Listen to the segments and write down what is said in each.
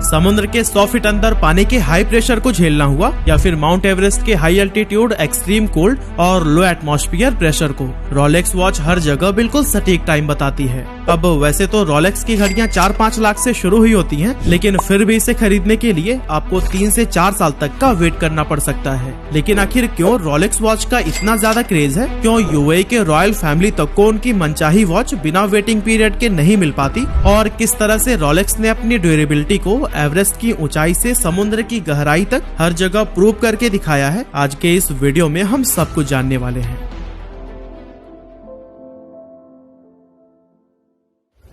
समुद्र के 100 फीट अंदर पानी के हाई प्रेशर को झेलना हुआ, या फिर माउंट एवरेस्ट के हाई एल्टीट्यूड, एक्सट्रीम कोल्ड और लो एटमॉस्फेयर प्रेशर को, रोलेक्स वॉच हर जगह बिल्कुल सटीक टाइम बताती है। अब वैसे तो रोलेक्स की घड़ियां 4-5 लाख से शुरू हुई होती हैं, लेकिन फिर भी इसे खरीदने के लिए आपको 3 से 4 साल तक का वेट करना पड़ सकता है। लेकिन आखिर क्यों रोलेक्स वॉच का इतना ज्यादा क्रेज है? क्यों यूएई के रॉयल फैमिली तक को उनकी मनचाही वॉच बिना वेटिंग पीरियड के नहीं मिल पाती? और किस तरह से रोलेक्स ने अपनी ड्यूरेबिलिटी को एवरेस्ट की ऊंचाई से समुद्र की गहराई तक हर जगह प्रूव करके दिखाया है, आज के इस वीडियो में हम सब कुछ जानने वाले हैं।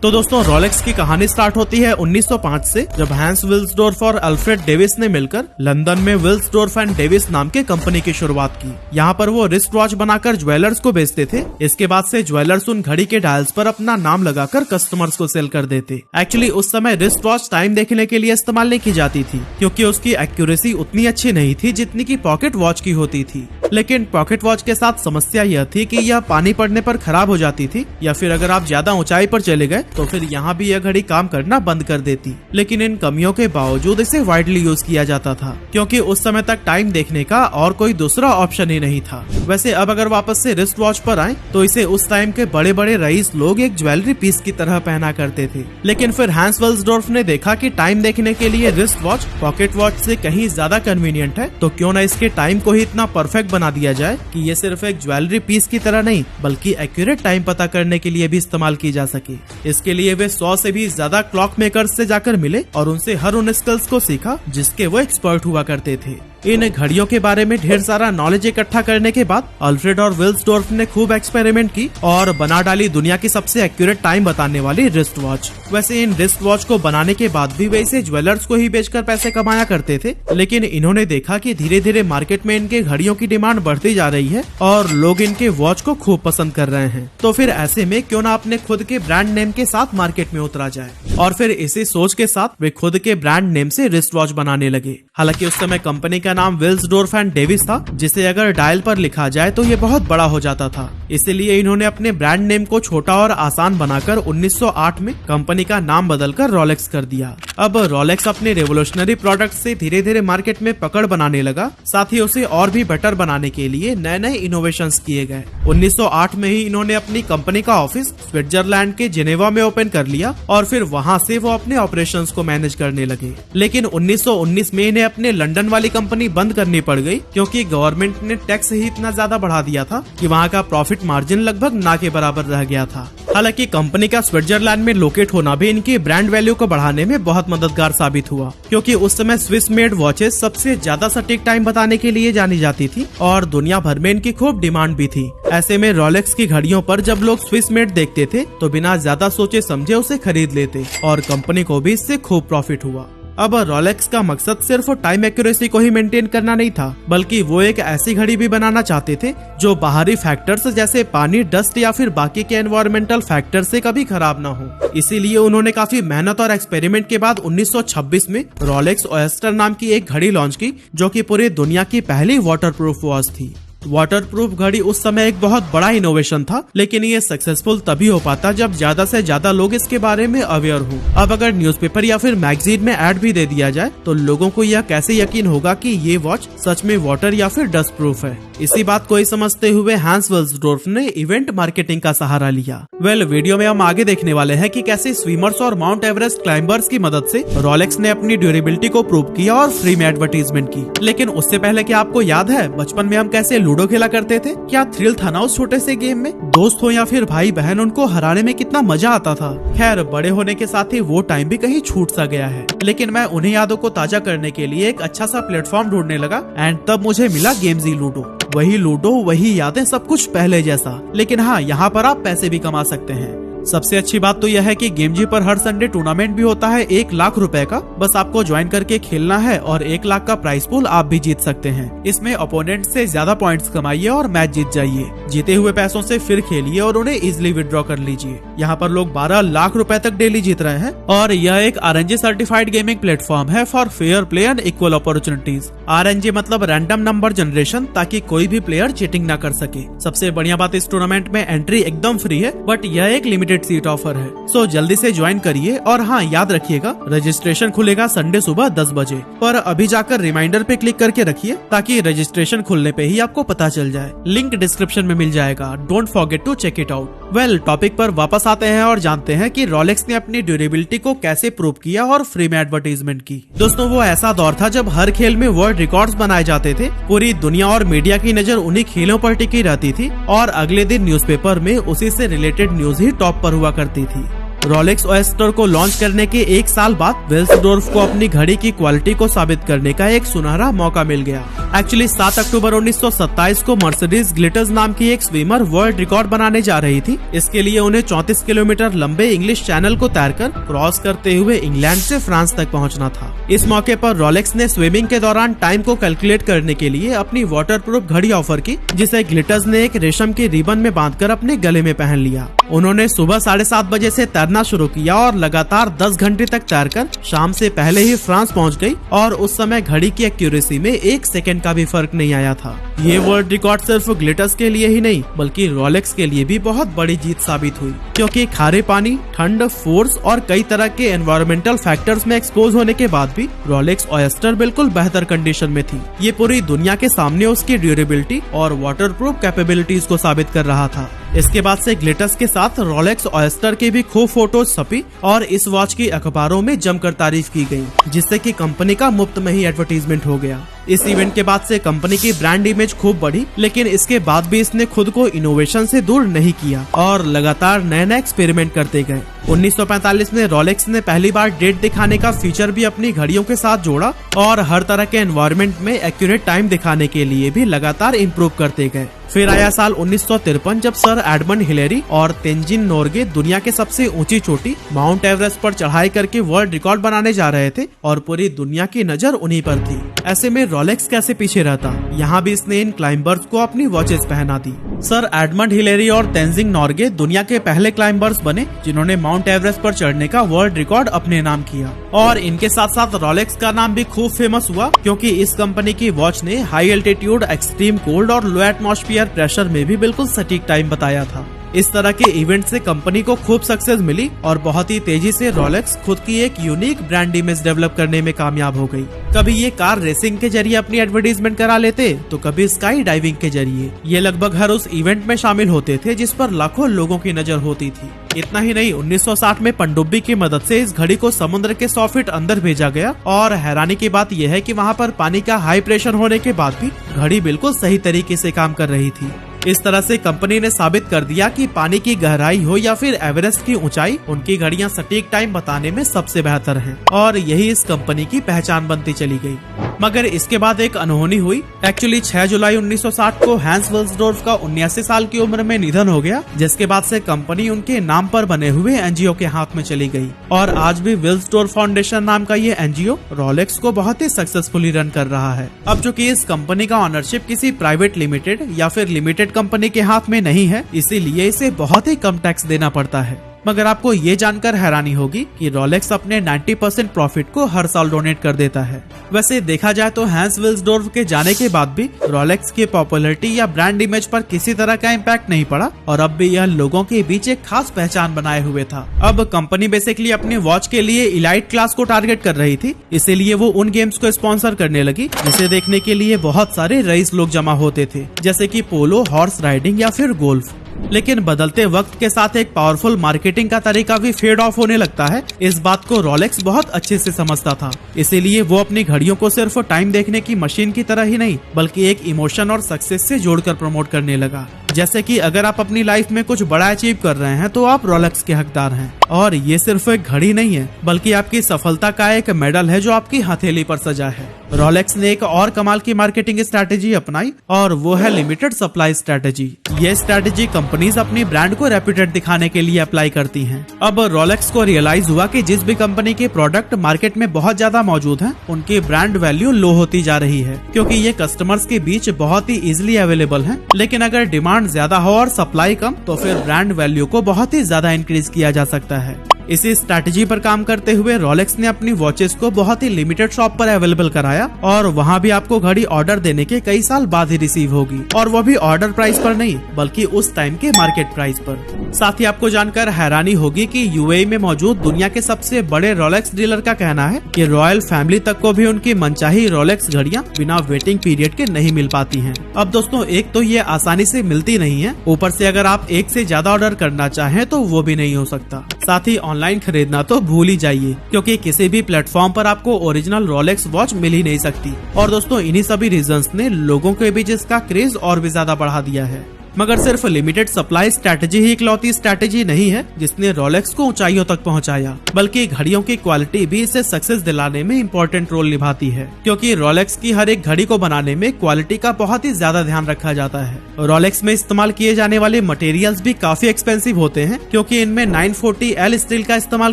तो दोस्तों, रोलेक्स की कहानी स्टार्ट होती है 1905 से, जब हैंस विल्सडोर्फ और अल्फ्रेड डेविस ने मिलकर लंदन में विल्सडोर्फ एंड डेविस नाम के कंपनी की शुरुआत की। यहाँ पर वो रिस्ट वॉच बनाकर ज्वेलर्स को बेचते थे। इसके बाद से ज्वेलर्स उन घड़ी के डायल्स पर अपना नाम लगाकर कस्टमर्स को सेल कर देते। एक्चुअली उस समय रिस्ट वॉच टाइम देखने के लिए इस्तेमाल नहीं की जाती थी, क्योंकि उसकी एक्यूरेसी उतनी अच्छी नहीं थी जितनी की पॉकेट वॉच की होती थी। लेकिन पॉकेट वॉच के साथ समस्या यह थी कि यह पानी पड़ने पर खराब हो जाती थी, या फिर अगर आप ज्यादा ऊंचाई पर चले गए तो फिर यहाँ भी यह घड़ी काम करना बंद कर देती। लेकिन इन कमियों के बावजूद इसे वाइडली यूज किया जाता था, क्योंकि उस समय तक टाइम देखने का और कोई दूसरा ऑप्शन ही नहीं था। वैसे अब अगर वापस से रिस्ट वॉच पर आए तो इसे उस टाइम के बड़े बड़े रईस लोग एक ज्वेलरी पीस की तरह पहना करते थे। लेकिन फिर हैंस विल्सडोर्फ ने देखा कि टाइम देखने के लिए रिस्ट वॉच पॉकेट वॉच से कहीं ज्यादा कन्वीनियंट है, तो क्यों न इसके टाइम को ही इतना परफेक्ट बना दिया जाए कि ये सिर्फ एक ज्वेलरी पीस की तरह नहीं बल्कि एक्यूरेट टाइम पता करने के लिए भी इस्तेमाल की जा सके। इसके लिए वे 100 से भी ज्यादा क्लॉक मेकर्स से जाकर मिले और उनसे हर उन स्किल्स को सीखा जिसके वो एक्सपर्ट हुआ करते थे। इन घड़ियों के बारे में ढेर सारा नॉलेज इकट्ठा करने के बाद अल्फ्रेड और विल्सडोर्फ ने खूब एक्सपेरिमेंट की और बना डाली दुनिया की सबसे एक्यूरेट टाइम बताने वाली रिस्ट वॉच। वैसे इन रिस्ट वॉच को बनाने के बाद भी वे इसे ज्वेलर्स को ही बेचकर पैसे कमाया करते थे, लेकिन इन्होंने देखा कि धीरे धीरे मार्केट में इनके घड़ियों की डिमांड बढ़ती जा रही है और लोग इनके वॉच को खूब पसंद कर रहे हैं। तो फिर ऐसे में क्यों ना अपने खुद के ब्रांड नेम के साथ मार्केट में उतरा जाए, और फिर इसी सोच के साथ वे खुद के ब्रांड नेम से रिस्ट वॉच बनाने लगे। हालांकि उस समय कंपनी का नाम विल्सडोर्फ एंड डेविस था, जिसे अगर डायल पर लिखा जाए तो ये बहुत बड़ा हो जाता था। इसलिए इन्होंने अपने ब्रांड नेम को छोटा और आसान बनाकर 1908 में कंपनी का नाम बदलकर रोलेक्स कर दिया। अब रोलेक्स अपने रेवोल्यूशनरी प्रोडक्ट से धीरे धीरे मार्केट में पकड़ बनाने लगा, साथ ही उसे और भी बेटर बनाने के लिए नए नए इनोवेशंस किए गए। 1908 में ही इन्होंने अपनी कंपनी का ऑफिस स्विट्जरलैंड के जेनेवा में ओपन कर लिया और फिर वहां से वो अपने ऑपरेशंस को मैनेज करने लगे। लेकिन 1919 में इन्हें अपने लंदन वाली कंपनी बंद करनी पड़ गई, क्योंकि गवर्नमेंट ने टैक्स ही इतना ज्यादा बढ़ा दिया था कि वहाँ का प्रॉफिट मार्जिन लगभग ना के बराबर रह गया था। हालांकि कंपनी का स्विट्जरलैंड में लोकेट होना भी इनकी ब्रांड वैल्यू को बढ़ाने में बहुत मददगार साबित हुआ, क्योंकि उस समय स्विस मेड वॉचेस सबसे ज्यादा सटीक टाइम बताने के लिए जानी जाती थी और दुनिया भर में इनकी खूब डिमांड भी थी। ऐसे में रोलेक्स की घड़ियों पर जब लोग स्विस मेड देखते थे तो बिना ज्यादा सोचे समझे उसे खरीद लेते और कंपनी को भी इससे खूब प्रॉफिट हुआ। अब रोलेक्स का मकसद सिर्फ टाइम एक्यूरेसी को ही मेंटेन करना नहीं था, बल्कि वो एक ऐसी घड़ी भी बनाना चाहते थे जो बाहरी फैक्टर्स जैसे पानी, डस्ट या फिर बाकी के एनवायरमेंटल फैक्टर से कभी खराब ना हो। इसीलिए उन्होंने काफी मेहनत और एक्सपेरिमेंट के बाद 1926 में रोलेक्स ओएस्टर नाम की एक घड़ी लॉन्च की, जो कि पूरी दुनिया की पहली वाटरप्रूफ वॉच थी। वाटरप्रूफ घड़ी उस समय एक बहुत बड़ा इनोवेशन था, लेकिन ये सक्सेसफुल तभी हो पाता जब ज्यादा से ज्यादा लोग इसके बारे में अवेयर हो। अब अगर न्यूज़पेपर या फिर मैगजीन में ऐड भी दे दिया जाए तो लोगों को यह कैसे यकीन होगा कि ये वॉच सच में वाटर या फिर डस्ट प्रूफ है। इसी बात को ही समझते हुए हैंस विल्सडोर्फ ने इवेंट मार्केटिंग का सहारा लिया। वीडियो में हम आगे देखने वाले हैं कि कैसे स्विमर्स और माउंट एवरेस्ट क्लाइंबर्स की मदद से रोलेक्स ने अपनी ड्यूरेबिलिटी को प्रूव किया और फ्री में एडवर्टीजमेंट की। लेकिन उससे पहले क्या आपको याद है बचपन में हम कैसे लूडो खेला करते थे? क्या थ्रिल था ना उस छोटे से गेम में? दोस्त हो या फिर भाई बहन, उनको हराने में कितना मजा आता था। खैर, बड़े होने के साथ ही वो टाइम भी कहीं छूट सा गया है, लेकिन मैं उन्हीं यादों को ताजा करने के लिए एक अच्छा सा प्लेटफॉर्म ढूंढने लगा एंड तब मुझे मिला गेम्स लूडो। वही लूडो, वही यादें, सब कुछ पहले जैसा। लेकिन हाँ, यहाँ पर आप पैसे भी कमा सकते हैं। सबसे अच्छी बात तो यह है कि गेमजी पर हर संडे टूर्नामेंट भी होता है 1 लाख रुपए का। बस आपको ज्वाइन करके खेलना है और 1 लाख का प्राइस पूल आप भी जीत सकते हैं। इसमें ओपोनेंट से ज्यादा पॉइंट्स कमाइए और मैच जीत जाइए। जीते हुए पैसों से फिर खेलिए और उन्हें इजिली विड्रॉ कर लीजिए। यहाँ पर लोग 12 लाख रुपए तक डेली जीत रहे हैं और यह एक RNG सर्टिफाइड गेमिंग प्लेटफॉर्म है for fair play and equal opportunities. RNG मतलब रैंडम नंबर जनरेशन, ताकि कोई भी प्लेयर चीटिंग न कर सके। सबसे बढ़िया बात, इस टूर्नामेंट में एंट्री एकदम फ्री है, बट यह एक लिमिटेड लिमिटेड सीट ऑफर है। सो जल्दी से ज्वाइन करिए और हाँ याद रखिएगा रजिस्ट्रेशन खुलेगा संडे सुबह 10 बजे। पर अभी जाकर रिमाइंडर पे क्लिक करके रखिए ताकि रजिस्ट्रेशन खुलने पे ही आपको पता चल जाए। लिंक डिस्क्रिप्शन में मिल जाएगा। Don't forget to check it out. Well, topic पर वापस आते हैं और जानते हैं कि रोलेक्स ने अपनी ड्यूरेबिलिटी को कैसे प्रूव किया और फ्री में एडवर्टाइजमेंट की। दोस्तों, वो ऐसा दौर था जब हर खेल में वर्ल्ड रिकॉर्ड्स बनाए जाते थे। पूरी दुनिया और मीडिया की नजर उन्हीं खेलों पर टिकी रहती थी और अगले दिन न्यूज़पेपर में उसी से रिलेटेड न्यूज ही टॉप पर हुआ करती थी। रोलेक्स ऑयस्टर को लॉन्च करने के 1 साल बाद विल्सडोर्फ को अपनी घड़ी की क्वालिटी को साबित करने का एक सुनहरा मौका मिल गया। एक्चुअली 7 अक्टूबर 1927 को मर्सिडीज ग्लिटर्स नाम की एक स्विमर वर्ल्ड रिकॉर्ड बनाने जा रही थी। इसके लिए उन्हें 34 किलोमीटर लंबे इंग्लिश चैनल को तैरकर क्रॉस करते हुए इंग्लैंड से फ्रांस तक पहुंचना था। इस मौके पर रोलेक्स ने स्विमिंग के दौरान टाइम को कैलकुलेट करने के लिए अपनी वाटरप्रूफ घड़ी ऑफर की, जिसे ग्लिटर्स ने एक रेशम के रिबन में बांधकर अपने गले में पहन लिया। उन्होंने सुबह 7:30 बजे से तैरना शुरू किया और लगातार 10 घंटे तक तैरकर शाम से पहले ही फ्रांस पहुंच गई और उस समय घड़ी की एक्यूरेसी में 1 सेकंड का भी फर्क नहीं आया था। ये वर्ल्ड रिकॉर्ड सिर्फ ग्लिटर्स के लिए ही नहीं बल्कि रोलेक्स के लिए भी बहुत बड़ी जीत साबित हुई, क्योंकि खारे पानी, ठंड, फोर्स और कई तरह के एनवायरमेंटल फैक्टर्स में एक्सपोज होने के बाद भी रोलेक्स ऑयस्टर बिल्कुल बेहतर कंडीशन में थी। ये पूरी दुनिया के सामने उसकी ड्यूरेबिलिटी और वाटरप्रूफ कैपेबिलिटीज को साबित कर रहा था। इसके बाद से ग्लिटर्स के साथ रोलेक्स ऑयस्टर की भी खूब फोटोज छपी और इस वॉच की अखबारों में जमकर तारीफ की गई, जिससे कि कंपनी का मुफ्त में ही एडवर्टीजमेंट हो गया। इस इवेंट के बाद से कंपनी की ब्रांड इमेज खूब बढ़ी, लेकिन इसके बाद भी इसने खुद को इनोवेशन से दूर नहीं किया और लगातार नए नए एक्सपेरिमेंट करते गए। 1945 में रोलेक्स ने पहली बार डेट दिखाने का फीचर भी अपनी घड़ियों के साथ जोड़ा और हर तरह के एनवायरनमेंट में एक्यूरेट टाइम दिखाने के लिए भी लगातार इम्प्रूव करते गए। फिर आया साल 1953 जब सर एडमंड हिलेरी और तेंजिन नोर्गे दुनिया के सबसे ऊंची चोटी माउंट एवरेस्ट पर चढ़ाई करके वर्ल्ड रिकॉर्ड बनाने जा रहे थे और पूरी दुनिया की नजर उन्हीं पर थी। ऐसे में रोलेक्स कैसे पीछे रहता। यहाँ भी इसने इन क्लाइंबर्स को अपनी वॉचेस पहना दी। सर एडमंड हिलेरी और तेंजिन नोर्गे दुनिया के पहले क्लाइंबर्स बने जिन्होंने माउंट एवरेस्ट पर चढ़ने का वर्ल्ड रिकॉर्ड अपने नाम किया। और इनके साथ साथ रोलेक्स का नाम भी खूब फेमस हुआ, क्योंकि इस कंपनी की वॉच ने हाई एल्टीट्यूड, एक्सट्रीम कोल्ड और लो एटमॉस्फेयर प्रेशर में भी बिल्कुल सटीक टाइम बताया था। इस तरह के इवेंट से कंपनी को खूब सक्सेस मिली और बहुत ही तेजी से रोलेक्स खुद की एक यूनिक ब्रांड इमेज डेवलप करने में कामयाब हो गई। कभी ये कार रेसिंग के जरिए अपनी एडवर्टीजमेंट करा लेते तो कभी स्काई डाइविंग के जरिए। ये लगभग हर उस इवेंट में शामिल होते थे जिस पर लाखों लोगों की नजर होती थी। इतना ही नहीं, 1960 में पनडुब्बी की मदद से इस घड़ी को समुद्र के 100 फीट अंदर भेजा गया और हैरानी की बात यह है कि वहाँ पर पानी का हाई प्रेशर होने के बाद भी घड़ी बिल्कुल सही तरीके से काम कर रही थी। इस तरह से कंपनी ने साबित कर दिया कि पानी की गहराई हो या फिर एवरेस्ट की ऊंचाई, उनकी घड़ियां सटीक टाइम बताने में सबसे बेहतर हैं और यही इस कंपनी की पहचान बनती चली गई। मगर इसके बाद एक अनहोनी हुई। एक्चुअली 6 जुलाई 1960 को हैंस विल्सडोर्फ का 79 साल की उम्र में निधन हो गया, जिसके बाद से कंपनी उनके नाम पर बने हुए एनजीओ के हाथ में चली गई और आज भी विल्सडोर्फ फाउंडेशन नाम का ये एनजीओ रोलेक्स को बहुत ही सक्सेसफुली रन कर रहा है। अब जो कि इस कंपनी का ऑनरशिप किसी प्राइवेट लिमिटेड या फिर लिमिटेड कंपनी के हाथ में नहीं है, इसीलिए इसे बहुत ही कम टैक्स देना पड़ता है। मगर आपको ये जानकर हैरानी होगी कि रोलेक्स अपने 90% प्रॉफिट को हर साल डोनेट कर देता है। वैसे देखा जाए तो हैंस विल्सडोर्फ के जाने के बाद भी रोलेक्स की पॉपुलैरिटी या ब्रांड इमेज पर किसी तरह का इम्पैक्ट नहीं पड़ा और अब भी यह लोगों के बीच एक खास पहचान बनाए हुए था। अब कंपनी बेसिकली अपनी वॉच के लिए इलाइट क्लास को टारगेट कर रही थी, इसीलिए वो उन गेम्स को स्पॉन्सर करने लगी जिसे देखने के लिए बहुत सारे रईस लोग जमा होते थे, जैसे कि पोलो, हॉर्स राइडिंग या फिर गोल्फ। लेकिन बदलते वक्त के साथ एक पावरफुल मार्केटिंग का तरीका भी फेड ऑफ होने लगता है। इस बात को रोलेक्स बहुत अच्छे से समझता था, इसीलिए वो अपनी घड़ियों को सिर्फ टाइम देखने की मशीन की तरह ही नहीं बल्कि एक इमोशन और सक्सेस से जोड़कर प्रमोट करने लगा। जैसे कि अगर आप अपनी लाइफ में कुछ बड़ा अचीव कर रहे हैं तो आप रोलेक्स के हकदार हैं और ये सिर्फ एक घड़ी नहीं है बल्कि आपकी सफलता का एक मेडल है जो आपकी हथेली पर सजा है। रोलेक्स ने एक और कमाल की मार्केटिंग स्ट्रैटेजी अपनाई और वो है लिमिटेड सप्लाई स्ट्रैटेजी। ये स्ट्रैटेजी कंपनीज अपनी ब्रांड को रेप्यूटेड दिखाने के लिए अप्लाई करती हैं। अब रोलेक्स को रियलाइज हुआ कि जिस भी कंपनी के प्रोडक्ट मार्केट में बहुत ज्यादा मौजूद हैं, उनकी ब्रांड वैल्यू लो होती जा रही है, क्योंकि ये कस्टमर्स के बीच बहुत ही इजिली अवेलेबल हैं। लेकिन अगर डिमांड ज्यादा हो और सप्लाई कम तो फिर ब्रांड वैल्यू को बहुत ही ज्यादा इंक्रीज किया जा सकता है। इसी स्ट्रैटेजी पर काम करते हुए रोलेक्स ने अपनी वॉचेस को बहुत ही लिमिटेड शॉप पर अवेलेबल कराया और वहाँ भी आपको घड़ी ऑर्डर देने के कई साल बाद ही रिसीव होगी, और वो भी ऑर्डर प्राइस पर नहीं बल्कि उस टाइम के मार्केट प्राइस पर। साथ ही आपको जानकर हैरानी होगी कि यूएई में मौजूद दुनिया के सबसे बड़े रोलेक्स डीलर का कहना है कि रॉयल फैमिली तक को भी उनकी मनचाही रोलेक्स घड़ियां बिना वेटिंग पीरियड के नहीं मिल पाती हैं। अब दोस्तों, एक तो ये आसानी से मिलती नहीं है, ऊपर से अगर आप एक से ज्यादा ऑर्डर करना चाहें तो वो भी नहीं हो सकता। साथ ही ऑनलाइन खरीदना तो भूल ही जाइए, क्योंकि किसी भी प्लेटफॉर्म पर आपको ओरिजिनल रोलेक्स वॉच मिल ही नहीं सकती। और दोस्तों, इन्हीं सभी रीजंस ने लोगों के बीच इसका क्रेज और भी ज्यादा बढ़ा दिया है। मगर सिर्फ लिमिटेड सप्लाई स्ट्रैटेजी ही इकलौती स्ट्रैटेजी नहीं है जिसने रोलेक्स को ऊंचाइयों तक पहुंचाया, बल्कि घड़ियों की क्वालिटी भी इसे सक्सेस दिलाने में इम्पोर्टेंट रोल निभाती है, क्योंकि रोलेक्स की हर एक घड़ी को बनाने में क्वालिटी का बहुत ही ज्यादा ध्यान रखा जाता है। रोलेक्स में इस्तेमाल किए जाने वाले मटेरियल्स भी काफी एक्सपेंसिव होते हैं, क्योंकि इनमें 940L स्टील का इस्तेमाल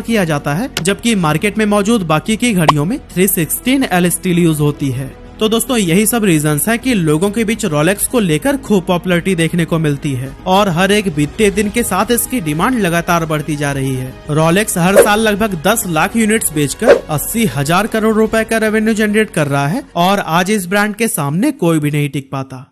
किया जाता है, जबकि मार्केट में मौजूद बाकी की घड़ियों में 316L स्टील यूज होती है। तो दोस्तों, यही सब रीजंस हैं कि लोगों के बीच रोलेक्स को लेकर खूब पॉपुलैरिटी देखने को मिलती है और हर एक बीतते दिन के साथ इसकी डिमांड लगातार बढ़ती जा रही है। रोलेक्स हर साल लगभग 10 लाख यूनिट्स बेचकर 80,000 करोड़ रुपए का रेवेन्यू जनरेट कर रहा है और आज इस ब्रांड के सामने कोई भी नहीं टिक पाता।